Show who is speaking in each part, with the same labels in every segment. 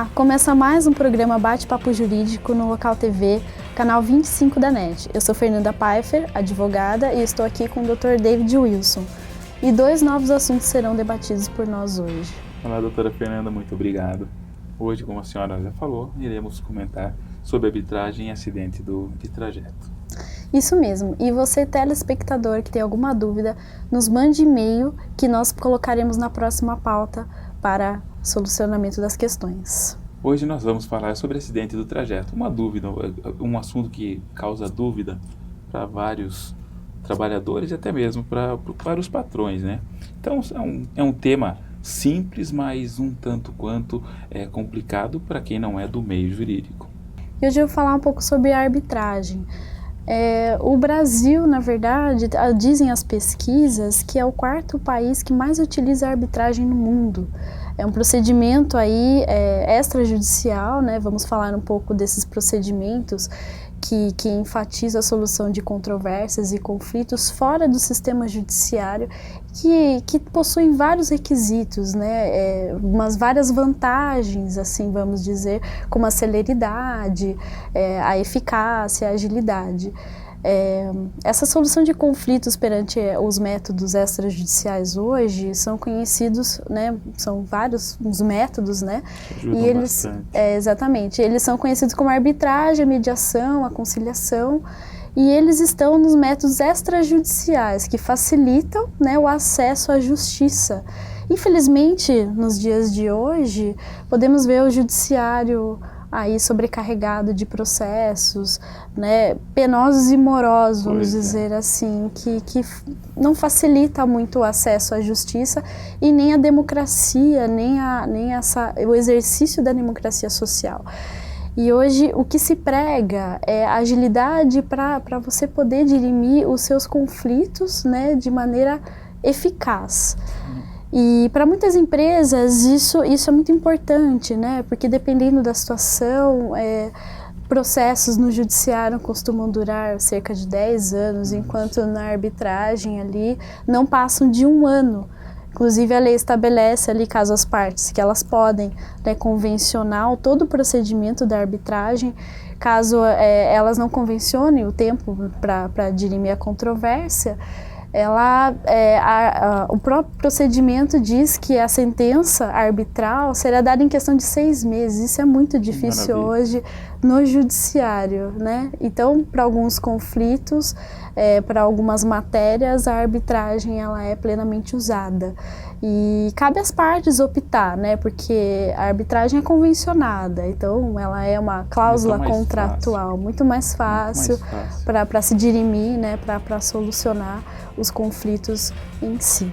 Speaker 1: Olá, começa mais um programa Bate-Papo Jurídico no Local TV, canal 25 da NET. Eu sou Fernanda Pfeiffer, advogada, e estou aqui com o Dr. David Wilson. E 2 novos assuntos serão debatidos por nós hoje.
Speaker 2: Olá, doutora Fernanda, muito obrigado. Hoje, como a senhora já falou, iremos comentar sobre arbitragem e acidente de trajeto.
Speaker 1: Isso mesmo. E você, telespectador, que tem alguma dúvida, nos mande e-mail que nós colocaremos na próxima pauta para solucionamento das questões.
Speaker 2: Hoje nós vamos falar sobre acidente do trajeto. Uma dúvida, um assunto que causa dúvida para vários trabalhadores e até mesmo para os patrões, né? Então é um tema simples, mas um tanto quanto complicado para quem não é do meio jurídico.
Speaker 1: E hoje eu vou falar um pouco sobre a arbitragem. O Brasil, na verdade, dizem as pesquisas que é o 4º país que mais utiliza a arbitragem no mundo. É um procedimento aí extrajudicial, né? Vamos falar um pouco desses procedimentos que enfatiza a solução de controvérsias e conflitos fora do sistema judiciário, que possuem vários requisitos, né? Umas várias vantagens, assim vamos dizer, como a celeridade, a eficácia, a agilidade. Essa solução de conflitos perante os métodos extrajudiciais hoje são conhecidos, né, são vários os métodos, né,
Speaker 2: Ajudam
Speaker 1: e eles exatamente, eles são conhecidos como a arbitragem, a mediação, a conciliação, e eles estão nos métodos extrajudiciais que facilitam, né, o acesso à justiça. Infelizmente, nos dias de hoje, podemos ver o judiciário aí sobrecarregado de processos, né, penosos e morosos, vamos dizer assim, que não facilita muito o acesso à justiça e nem a democracia, nem o exercício da democracia social. E hoje o que se prega é agilidade para você poder dirimir os seus conflitos, né, de maneira eficaz. E para muitas empresas isso é muito importante, né? Porque dependendo da situação, processos no judiciário costumam durar cerca de 10 anos, enquanto na arbitragem ali não passam de 1 ano. Inclusive a lei estabelece ali, caso as partes, que elas podem, né, convencionar todo o procedimento da arbitragem, caso elas não convencionem o tempo para dirimir a controvérsia. O próprio procedimento diz que a sentença arbitral será dada em questão de 6 meses. Isso é muito difícil hoje no judiciário, né? Então, para alguns conflitos, para algumas matérias, a arbitragem ela é plenamente usada. E cabe às partes optar, né? Porque a arbitragem é convencionada, então ela é uma cláusula contratual muito mais fácil para se dirimir, né? Para solucionar os conflitos em si.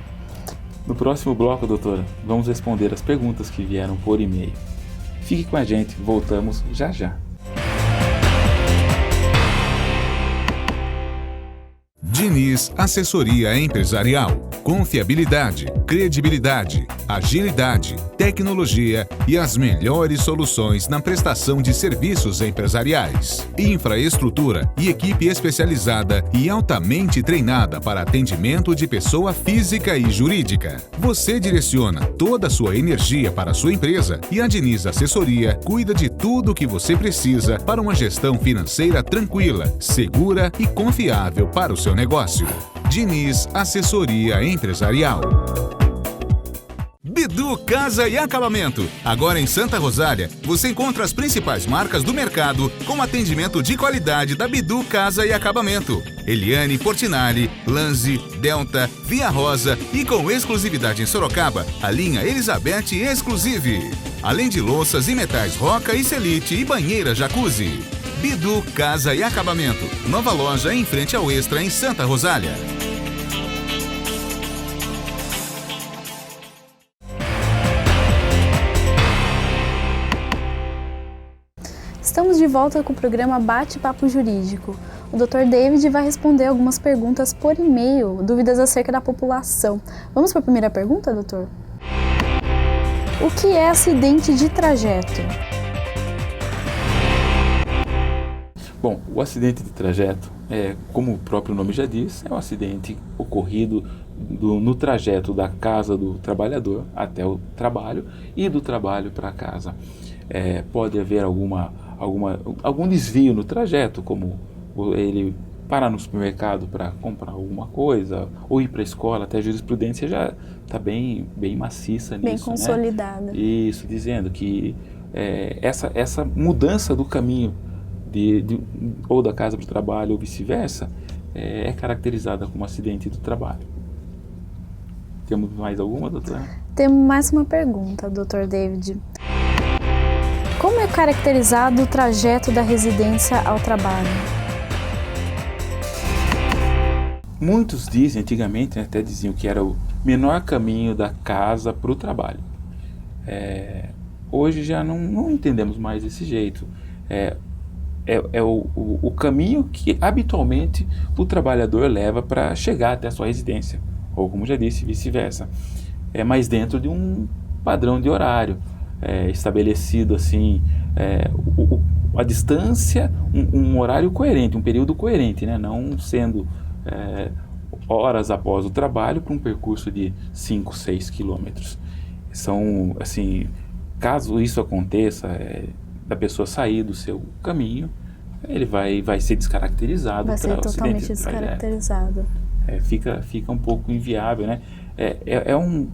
Speaker 2: No próximo bloco, doutora, vamos responder as perguntas que vieram por e-mail. Fique com a gente, voltamos já já.
Speaker 3: Diniz Assessoria Empresarial. Confiabilidade, credibilidade, agilidade, tecnologia e as melhores soluções na prestação de serviços empresariais. Infraestrutura e equipe especializada e altamente treinada para atendimento de pessoa física e jurídica. Você direciona toda a sua energia para a sua empresa e a Diniz Assessoria cuida de tudo o que você precisa para uma gestão financeira tranquila, segura e confiável para o seu negócio. Diniz Assessoria Empresarial. Bidu Casa e Acabamento. Agora em Santa Rosália, você encontra as principais marcas do mercado com atendimento de qualidade da Bidu Casa e Acabamento. Eliane Portinari, Lanzi, Delta, Via Rosa e com exclusividade em Sorocaba, a linha Elizabeth Exclusive. Além de louças e metais Roca e Celite e banheira Jacuzzi. Bidu Casa e Acabamento. Nova loja em frente ao Extra em Santa Rosália.
Speaker 1: Estamos de volta com o programa Bate-Papo Jurídico. O Dr. David vai responder algumas perguntas por e-mail, dúvidas acerca da população. Vamos para a primeira pergunta, doutor? O que é acidente de trajeto?
Speaker 2: Bom, o acidente de trajeto, como o próprio nome já diz, é um acidente ocorrido no trajeto da casa do trabalhador até o trabalho e do trabalho para casa. pode haver algum desvio no trajeto, como ele parar no supermercado para comprar alguma coisa, ou ir para a escola. Até a jurisprudência já está bem maciça nisso.
Speaker 1: Bem consolidada.
Speaker 2: Né? Isso, dizendo que essa mudança do caminho ou da casa para o trabalho ou vice-versa é caracterizada como acidente do trabalho. Temos mais alguma, doutora?
Speaker 1: Temos mais uma pergunta, Dr. David. Como é caracterizado o trajeto da residência ao trabalho?
Speaker 2: Muitos dizem, antigamente, até diziam que era o menor caminho da casa para o trabalho. Hoje já não entendemos mais desse jeito. O caminho que habitualmente o trabalhador leva para chegar até a sua residência, ou como já disse, vice-versa. Mas dentro de um padrão de horário estabelecido assim, a distância, um horário coerente, um período coerente, né? Não sendo horas após o trabalho para um percurso de 5, 6 quilômetros. São, assim, caso isso aconteça, da pessoa sair do seu caminho, ele vai ser descaracterizado.
Speaker 1: Vai ser totalmente descaracterizado.
Speaker 2: Fica um pouco inviável, né? É um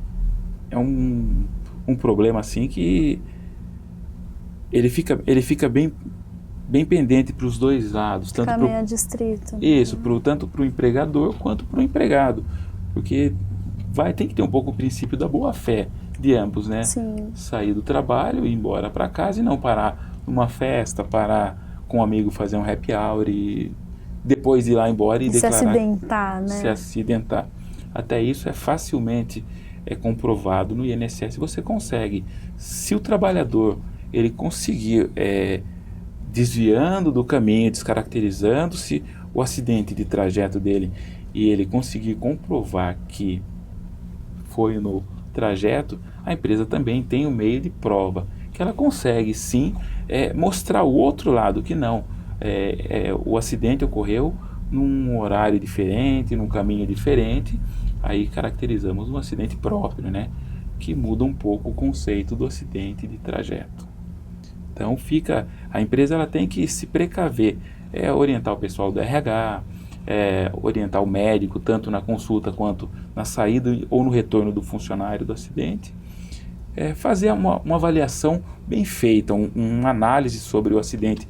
Speaker 2: problema assim que ele fica bem pendente para os dois lados.
Speaker 1: Fica meio adstrito.
Speaker 2: Isso, tanto para o empregador quanto para o empregado. Porque tem que ter um pouco o princípio da boa-fé de ambos, né?
Speaker 1: Sim.
Speaker 2: Sair do trabalho, ir embora para casa e não parar numa festa, parar com um amigo, fazer um happy hour e depois ir lá embora e declarar.
Speaker 1: Se acidentar, né?
Speaker 2: Se acidentar. Até isso é facilmente comprovado no INSS. Você consegue, se o trabalhador ele conseguir desviando do caminho, descaracterizando-se o acidente de trajeto dele, e ele conseguir comprovar que foi no trajeto, a empresa também tem um meio de prova, que ela consegue sim mostrar o outro lado, que não, o acidente ocorreu num horário diferente, num caminho diferente. Aí caracterizamos um acidente próprio, né? Que muda um pouco o conceito do acidente de trajeto. Então a empresa ela tem que se precaver, orientar o pessoal do RH, orientar o médico, tanto na consulta quanto na saída ou no retorno do funcionário do acidente, fazer uma avaliação bem feita, uma análise sobre o acidente,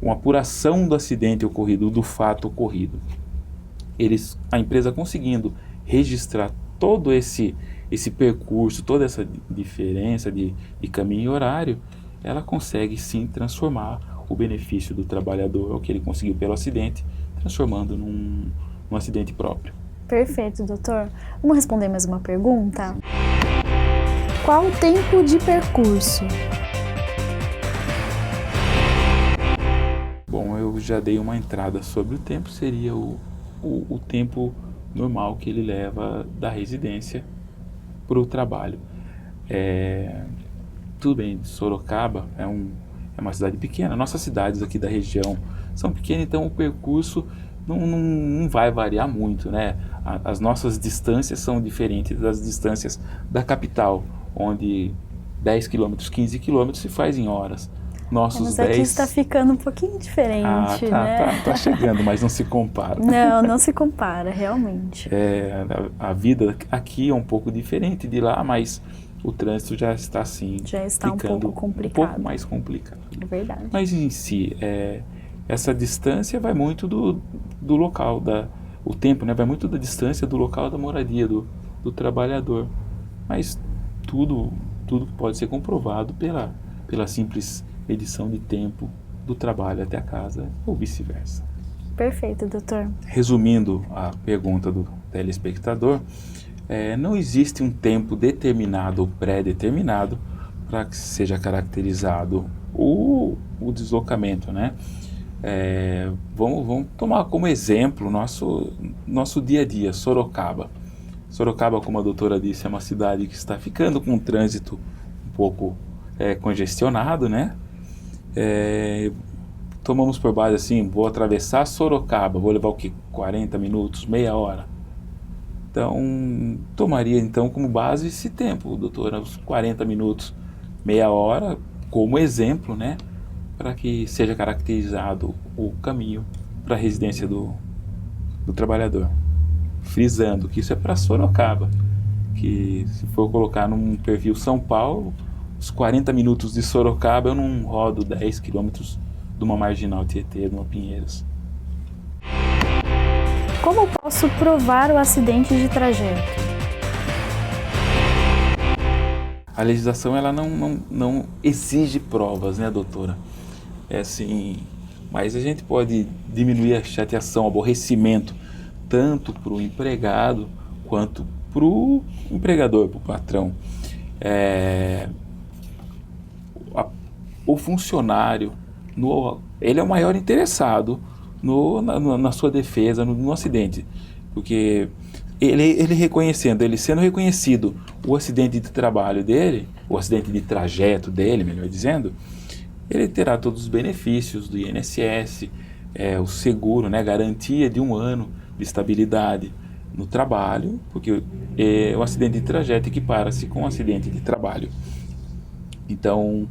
Speaker 2: uma apuração do acidente ocorrido, do fato ocorrido. A empresa conseguindo registrar todo esse percurso, toda essa diferença de caminho e horário, ela consegue sim transformar o benefício do trabalhador, o que ele conseguiu pelo acidente, transformando num acidente próprio.
Speaker 1: Perfeito, doutor. Vamos responder mais uma pergunta? Qual o tempo de percurso?
Speaker 2: Bom, eu já dei uma entrada sobre o tempo, seria o tempo normal que ele leva da residência para o trabalho. Tudo bem, Sorocaba é uma cidade pequena, nossas cidades aqui da região são pequenas, então o percurso não vai variar muito, né? As nossas distâncias são diferentes das distâncias da capital, onde 10 km, 15 km se faz em horas.
Speaker 1: Mas aqui está ficando um pouquinho diferente, né?
Speaker 2: Tá chegando, mas não se compara.
Speaker 1: Não se compara, realmente.
Speaker 2: A vida aqui é um pouco diferente de lá, mas o trânsito já está assim, ficando
Speaker 1: um pouco complicado.
Speaker 2: Um pouco mais complicado.
Speaker 1: É verdade.
Speaker 2: Mas em si, essa distância vai muito do local, o tempo, né? Vai muito da distância do local da moradia do trabalhador. Mas tudo pode ser comprovado pela simples medição de tempo do trabalho até a casa ou vice-versa.
Speaker 1: Perfeito, doutor.
Speaker 2: Resumindo a pergunta do telespectador, não existe um tempo determinado ou pré-determinado para que seja caracterizado o deslocamento, né? Vamos tomar como exemplo nosso dia a dia, Sorocaba. Sorocaba, como a doutora disse, é uma cidade que está ficando com um trânsito um pouco congestionado, né? Tomamos por base assim, vou atravessar Sorocaba, vou levar o quê? 40 minutos, meia hora? Então, tomaria então como base esse tempo, doutora, uns 40 minutos, meia hora, como exemplo, né, para que seja caracterizado o caminho para a residência do trabalhador. Frisando que isso é para Sorocaba, que se for colocar num perfil São Paulo, os 40 minutos de Sorocaba eu não rodo 10 quilômetros de uma marginal Tietê, de uma Pinheiros.
Speaker 1: Como posso provar o acidente de trajeto?
Speaker 2: A legislação ela não exige provas, né, doutora? É assim, mas a gente pode diminuir a chateação, o aborrecimento, tanto para o empregado quanto para o empregador, para o patrão. O funcionário, ele é o maior interessado na sua defesa, no acidente, porque ele sendo reconhecido o acidente de trabalho dele, o acidente de trajeto dele, melhor dizendo, ele terá todos os benefícios do INSS, o seguro, né, garantia de 1 ano de estabilidade no trabalho, porque o acidente de trajeto equipara-se com o acidente de trabalho. Então,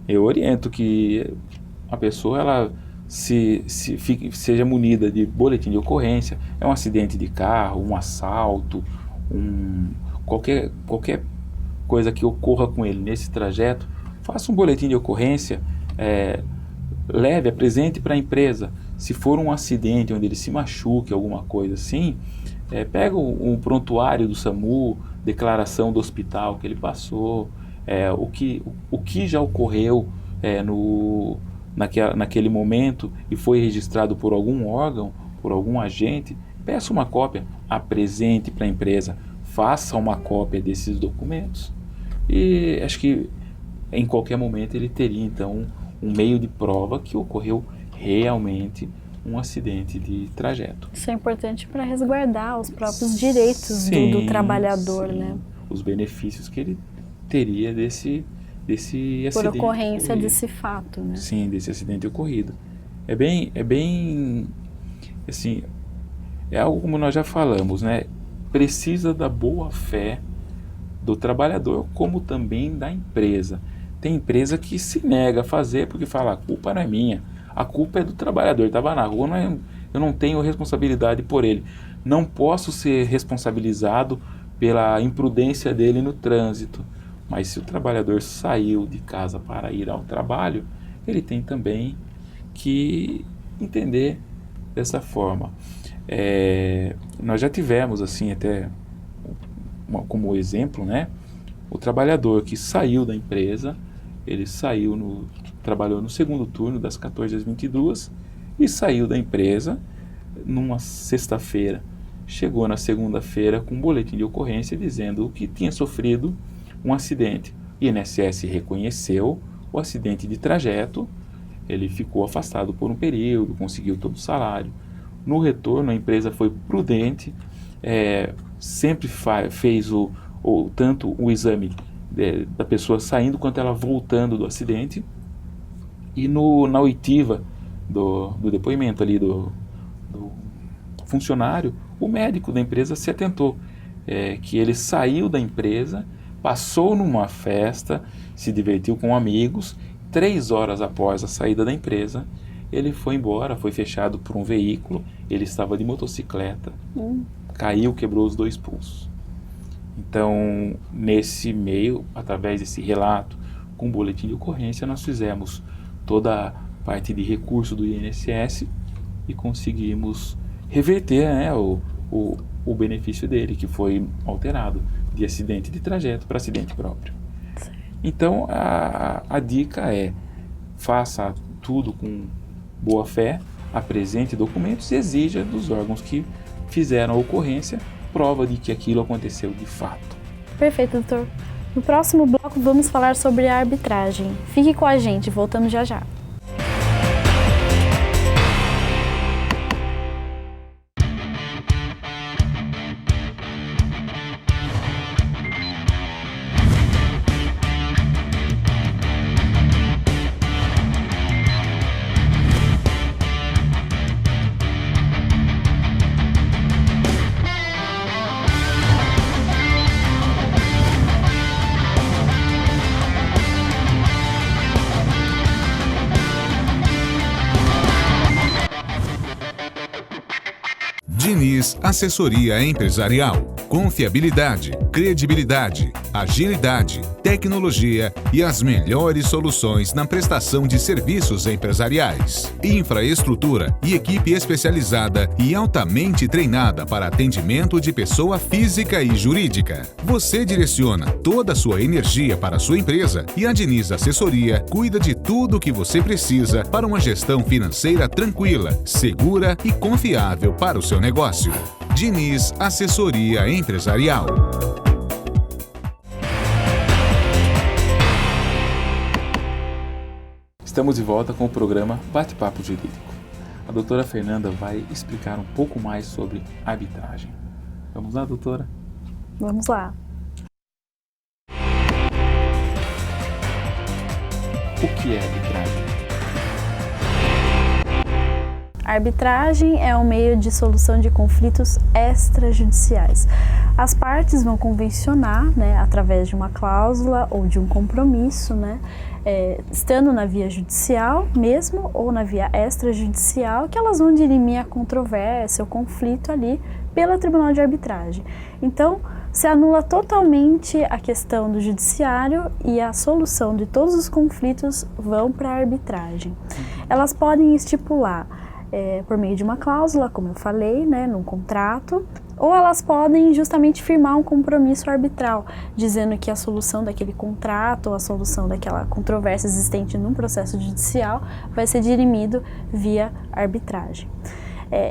Speaker 2: eu oriento que a pessoa ela seja munida de boletim de ocorrência. É um acidente de carro, um assalto, qualquer coisa que ocorra com ele nesse trajeto, faça um boletim de ocorrência, apresente para a empresa. Se for um acidente onde ele se machuque, alguma coisa assim, pega um prontuário do SAMU, declaração do hospital que ele passou, o que já ocorreu naquele momento e foi registrado por algum órgão, por algum agente. Peça uma cópia, apresente para a empresa, faça uma cópia desses documentos e acho que em qualquer momento ele teria então um meio de prova que ocorreu realmente um acidente de trajeto.
Speaker 1: Isso é importante para resguardar os próprios direitos do trabalhador,
Speaker 2: sim,
Speaker 1: né?
Speaker 2: Os benefícios que ele teria desse acidente.
Speaker 1: Por ocorrência desse fato, né?
Speaker 2: Sim, desse acidente ocorrido. É bem, assim, é algo como nós já falamos, né? Precisa da boa fé do trabalhador, como também da empresa. Tem empresa que se nega a fazer porque fala, a culpa não é minha, a culpa é do trabalhador, ele estava na rua, eu não tenho responsabilidade por ele. Não posso ser responsabilizado pela imprudência dele no trânsito. Mas se o trabalhador saiu de casa para ir ao trabalho, ele tem também que entender dessa forma. Nós já tivemos, assim, até como exemplo, né, o trabalhador que saiu da empresa, ele trabalhou no segundo turno, das 14 às 22, e saiu da empresa numa sexta-feira. Chegou na segunda-feira com um boletim de ocorrência dizendo que tinha sofrido um acidente. O INSS reconheceu o acidente de trajeto, ele ficou afastado por um período, conseguiu todo o salário. No retorno, a empresa foi prudente, sempre fez tanto o exame da pessoa saindo quanto ela voltando do acidente. E na oitiva do depoimento ali do funcionário, o médico da empresa se atentou que ele saiu da empresa, passou numa festa, se divertiu com amigos, 3 horas após a saída da empresa, ele foi embora, foi fechado por um veículo, ele estava de motocicleta, caiu, quebrou os 2 pulsos. Então, nesse meio, através desse relato, com o boletim de ocorrência, nós fizemos toda a parte de recurso do INSS e conseguimos reverter, né, o benefício dele, que foi alterado de acidente de trajeto para acidente próprio. Então, a dica é: faça tudo com boa fé, apresente documentos e exija dos órgãos que fizeram a ocorrência prova de que aquilo aconteceu de fato.
Speaker 1: Perfeito, doutor. No próximo bloco vamos falar sobre a arbitragem. Fique com a gente, voltamos já já.
Speaker 3: Diniz Assessoria Empresarial. Confiabilidade, credibilidade, agilidade, tecnologia e as melhores soluções na prestação de serviços empresariais. Infraestrutura e equipe especializada e altamente treinada para atendimento de pessoa física e jurídica. Você direciona toda a sua energia para a sua empresa e a Diniz Assessoria cuida de tudo o que você precisa para uma gestão financeira tranquila, segura e confiável para o seu negócio. Diniz Assessoria Empresarial.
Speaker 2: Estamos de volta com o programa Bate-Papo Jurídico. A doutora Fernanda vai explicar um pouco mais sobre arbitragem. Vamos lá, doutora?
Speaker 1: Vamos lá.
Speaker 2: O que é arbitragem?
Speaker 1: A arbitragem é um meio de solução de conflitos extrajudiciais. As partes vão convencionar, né, através de uma cláusula ou de um compromisso, né, estando na via judicial mesmo ou na via extrajudicial, que elas vão dirimir a controvérsia, o conflito ali pelo Tribunal de Arbitragem. Então, se anula totalmente a questão do judiciário e a solução de todos os conflitos vão para a arbitragem. Elas podem estipular por meio de uma cláusula, como eu falei, né, num contrato, ou elas podem justamente firmar um compromisso arbitral, dizendo que a solução daquele contrato ou a solução daquela controvérsia existente num processo judicial vai ser dirimido via arbitragem.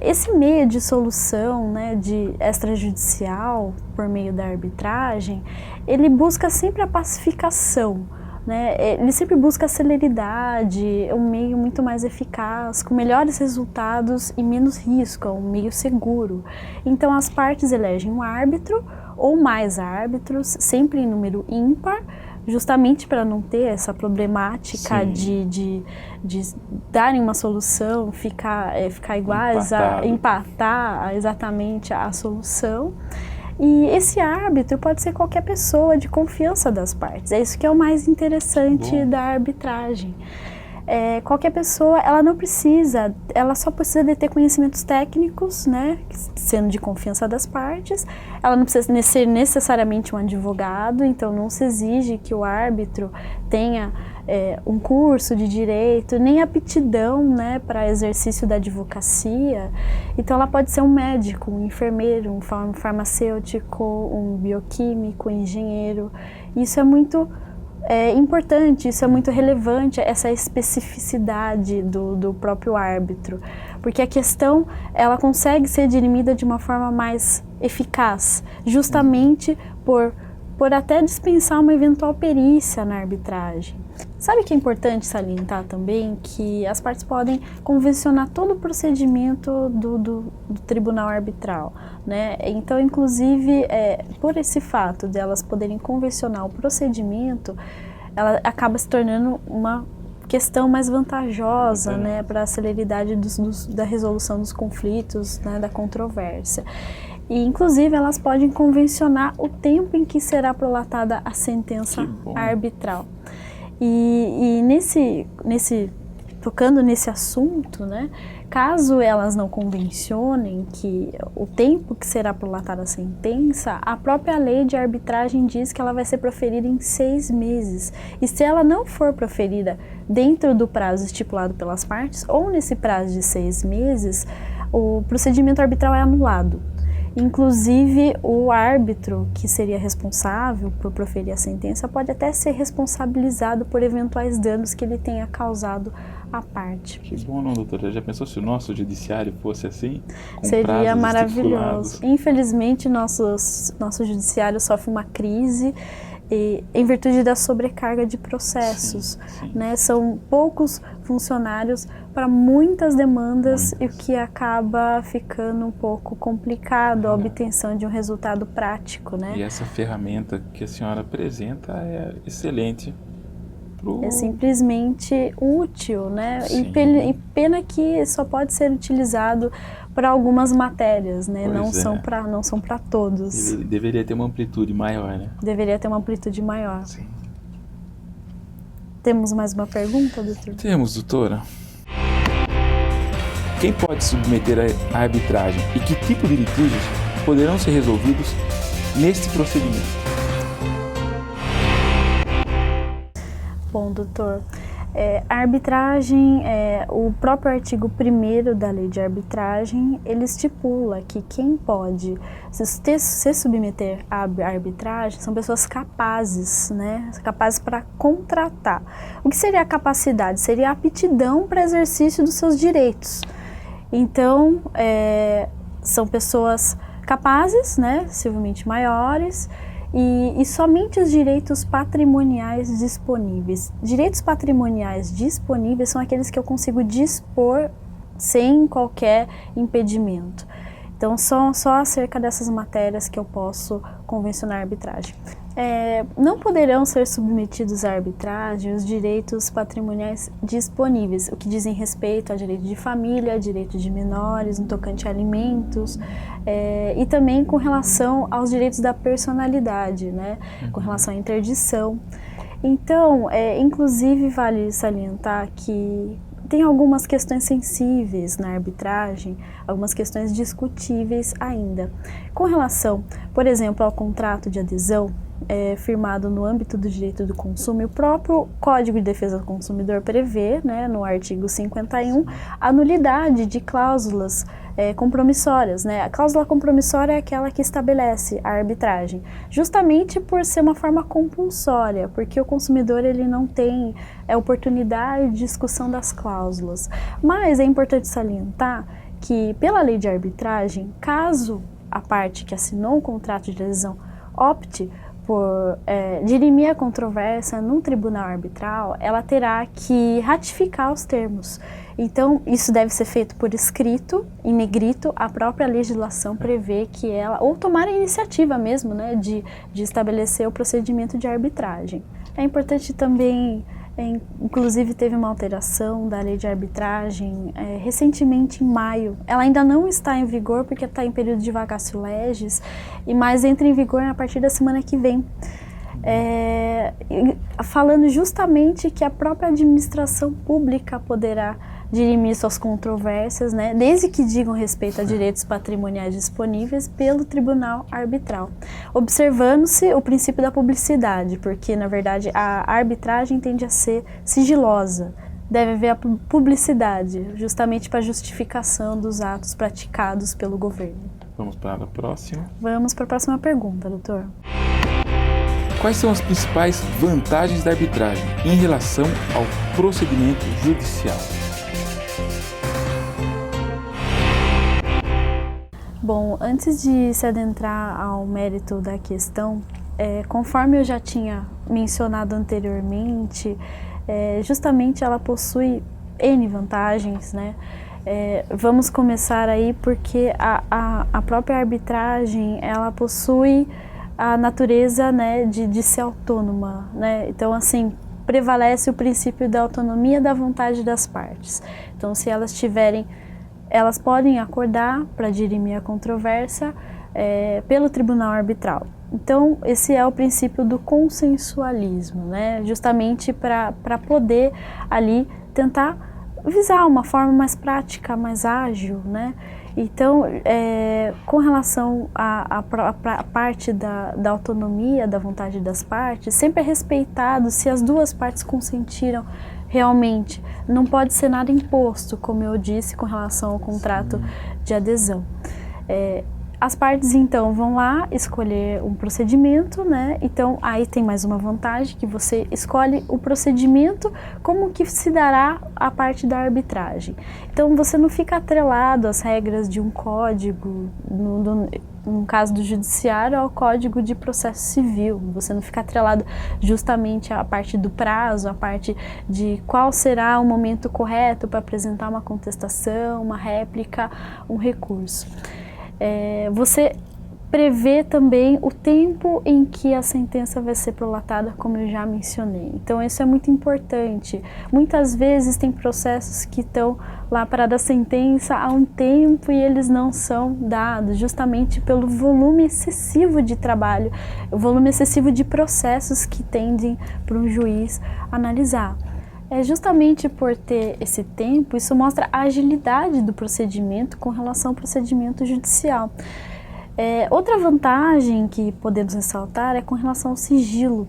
Speaker 1: Esse meio de solução, né, de extrajudicial por meio da arbitragem, ele busca sempre a pacificação, né? Ele sempre busca a celeridade, um meio muito mais eficaz, com melhores resultados e menos risco, um meio seguro. Então as partes elegem um árbitro ou mais árbitros, sempre em número ímpar, justamente para não ter essa problemática de darem uma solução, ficar iguais, empatar exatamente a solução. E esse árbitro pode ser qualquer pessoa de confiança das partes. É isso que é o mais interessante da arbitragem. Qualquer pessoa, ela só precisa de ter conhecimentos técnicos, né, sendo de confiança das partes. Ela não precisa ser necessariamente um advogado, então não se exige que o árbitro tenha um curso de direito, nem aptidão, né, para exercício da advocacia. Então ela pode ser um médico, um enfermeiro, um farmacêutico, um bioquímico, um engenheiro. Isso é muito importante, isso é muito relevante, essa especificidade do próprio árbitro, porque a questão ela consegue ser dirimida de uma forma mais eficaz, justamente por até dispensar uma eventual perícia na arbitragem. Sabe que é importante salientar também que as partes podem convencionar todo o procedimento do tribunal arbitral, né? Então, inclusive, por esse fato de elas poderem convencionar o procedimento, ela acaba se tornando uma questão mais vantajosa, né, para a celeridade da resolução dos conflitos, né, da controvérsia. E, inclusive, elas podem convencionar o tempo em que será prolatada a sentença arbitral. E tocando nesse assunto, né, caso elas não convencionem que o tempo que será prolatada a sentença, a própria lei de arbitragem diz que ela vai ser proferida em 6 meses. E se ela não for proferida dentro do prazo estipulado pelas partes, ou nesse prazo de 6 meses, o procedimento arbitral é anulado. Inclusive, o árbitro que seria responsável por proferir a sentença pode até ser responsabilizado por eventuais danos que ele tenha causado à parte.
Speaker 2: Que bom, não, doutora? Já pensou se o nosso judiciário fosse assim? Com
Speaker 1: seria maravilhoso.
Speaker 2: Estipulados?
Speaker 1: Infelizmente, nosso judiciário sofre uma crise em virtude da sobrecarga de processos.
Speaker 2: Sim.
Speaker 1: Né? São poucos funcionários para muitas demandas, e o que acaba ficando um pouco complicado a obtenção de um resultado prático. Né?
Speaker 2: E essa ferramenta que a senhora apresenta é excelente.
Speaker 1: É simplesmente útil, né?
Speaker 2: Sim.
Speaker 1: E pena que só pode ser utilizado para algumas matérias, né? Não são para todos.
Speaker 2: Deveria ter uma amplitude maior, né?
Speaker 1: Deveria ter uma amplitude maior.
Speaker 2: Sim.
Speaker 1: Temos mais uma pergunta, doutor?
Speaker 2: Temos, doutora. quem pode submeter a arbitragem e que tipo de litígios poderão ser resolvidos neste procedimento?
Speaker 1: Bom, doutor, a arbitragem, o próprio artigo 1º da lei de arbitragem, ele estipula que quem pode se submeter à arbitragem são pessoas capazes, né? Capazes para contratar. O que seria a capacidade? Seria a aptidão para exercício dos seus direitos. Então, são pessoas capazes, né? Civilmente maiores, e somente os direitos patrimoniais disponíveis. Direitos patrimoniais disponíveis são aqueles que eu consigo dispor sem qualquer impedimento. Então, só acerca dessas matérias que eu posso convencionar a arbitragem. Não poderão ser submetidos à arbitragem os direitos patrimoniais disponíveis, o que dizem respeito ao direito de família, direito de menores, no tocante a alimentos, e também com relação aos direitos da personalidade, né, com relação à interdição. Então, inclusive vale salientar que tem algumas questões sensíveis na arbitragem, algumas questões discutíveis ainda. Com relação, por exemplo, ao contrato de adesão, firmado no âmbito do direito do consumo, e o próprio Código de Defesa do Consumidor prevê, né, no artigo 51, a nulidade de cláusulas compromissórias, né? A cláusula compromissória é aquela que estabelece a arbitragem, justamente por ser uma forma compulsória, porque o consumidor ele não tem oportunidade de discussão das cláusulas. Mas é importante salientar que, pela lei de arbitragem, caso a parte que assinou o contrato de adesão opte por dirimir a controvérsia num tribunal arbitral, ela terá que ratificar os termos. Então, isso deve ser feito por escrito, em negrito. A própria legislação prevê que ela, ou tomar a iniciativa mesmo, né, de estabelecer o procedimento de arbitragem. É importante também, inclusive teve uma alteração da lei de arbitragem recentemente em maio. Ela ainda não está em vigor porque está em período de vacatio legis, mas entra em vigor a partir da semana que vem. Falando justamente que a própria administração pública poderá dirimir suas controvérsias, né, desde que digam respeito a direitos patrimoniais disponíveis pelo tribunal arbitral, observando-se o princípio da publicidade, porque, na verdade, a arbitragem tende a ser sigilosa. Deve haver a publicidade, justamente para a justificação dos atos praticados pelo governo.
Speaker 2: Vamos para a próxima?
Speaker 1: Vamos para a próxima pergunta, doutor.
Speaker 2: Quais são as principais vantagens da arbitragem em relação ao procedimento judicial?
Speaker 1: Bom, antes de se adentrar ao mérito da questão, conforme eu já tinha mencionado anteriormente, justamente ela possui N vantagens, né? Vamos começar aí porque a própria arbitragem, ela possui a natureza, né, de ser autônoma, né? Então, assim, prevalece o princípio da autonomia da vontade das partes. Então, se elas tiverem, elas podem acordar para dirimir a controvérsia pelo tribunal arbitral. Então, esse é o princípio do consensualismo, né? Justamente para poder ali tentar visar uma forma mais prática, mais ágil, né? Então, com relação à parte da autonomia, da vontade das partes, sempre é respeitado se as duas partes consentiram realmente. Não pode ser nada imposto, como eu disse, com relação ao contrato de adesão. As partes, então, vão lá escolher um procedimento, né? Então, aí tem mais uma vantagem, que você escolhe o procedimento, como que se dará a parte da arbitragem. Então, você não fica atrelado às regras de um código, no caso do judiciário, ao Código de Processo Civil. Você não fica atrelado justamente à parte do prazo, à parte de qual será o momento correto para apresentar uma contestação, uma réplica, um recurso. Você prevê também o tempo em que a sentença vai ser prolatada, como eu já mencionei. Então, isso é muito importante. Muitas vezes tem processos que estão lá para dar sentença há um tempo e eles não são dados, justamente pelo volume excessivo de trabalho, o volume excessivo de processos que tendem para um juiz analisar. Justamente por ter esse tempo, isso mostra a agilidade do procedimento com relação ao procedimento judicial. Outra vantagem que podemos ressaltar é com relação ao sigilo.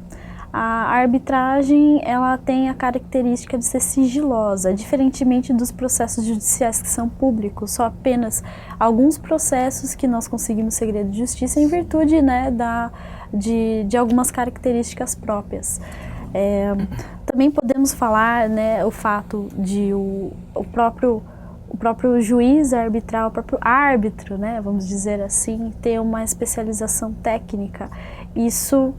Speaker 1: A arbitragem, ela tem a característica de ser sigilosa, diferentemente dos processos judiciais que são públicos, só apenas alguns processos que nós conseguimos segredo de justiça em virtude, né, de algumas características próprias. Também podemos falar, né, o fato de o próprio juiz arbitral, o próprio árbitro, né, vamos dizer assim, ter uma especialização técnica. Isso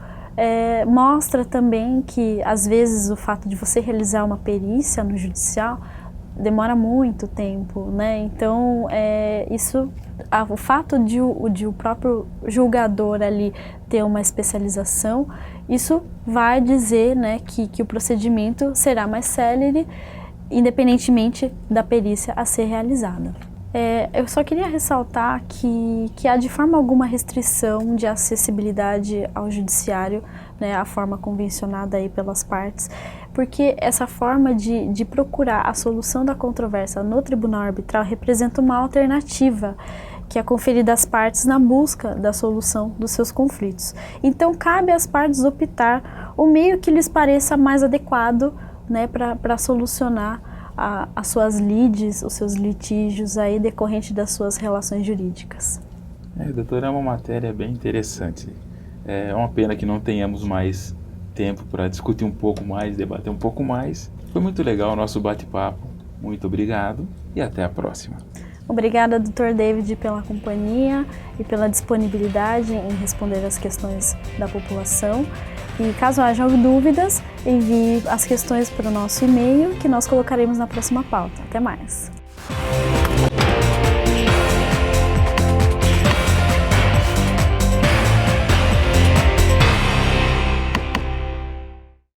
Speaker 1: mostra também que, às vezes, o fato de você realizar uma perícia no judicial demora muito tempo, né? Então, o fato de o próprio julgador ali ter uma especialização, isso vai dizer, né, que o procedimento será mais célere, independentemente da perícia a ser realizada. Eu só queria ressaltar que há de forma alguma restrição de acessibilidade ao judiciário, né, a forma convencionada aí pelas partes, porque essa forma de procurar a solução da controvérsia no tribunal arbitral representa uma alternativa que é conferida às partes na busca da solução dos seus conflitos. Então, cabe às partes optar o meio que lhes pareça mais adequado, né, para solucionar as suas lides, os seus litígios aí decorrente das suas relações jurídicas.
Speaker 2: Doutora, é uma matéria bem interessante. É uma pena que não tenhamos mais tempo para discutir um pouco mais, debater um pouco mais. Foi muito legal o nosso bate-papo. Muito obrigado e até a próxima.
Speaker 1: Obrigada, Dr. David, pela companhia e pela disponibilidade em responder as questões da população. E caso haja dúvidas, envie as questões para o nosso e-mail, que nós colocaremos na próxima pauta. Até mais!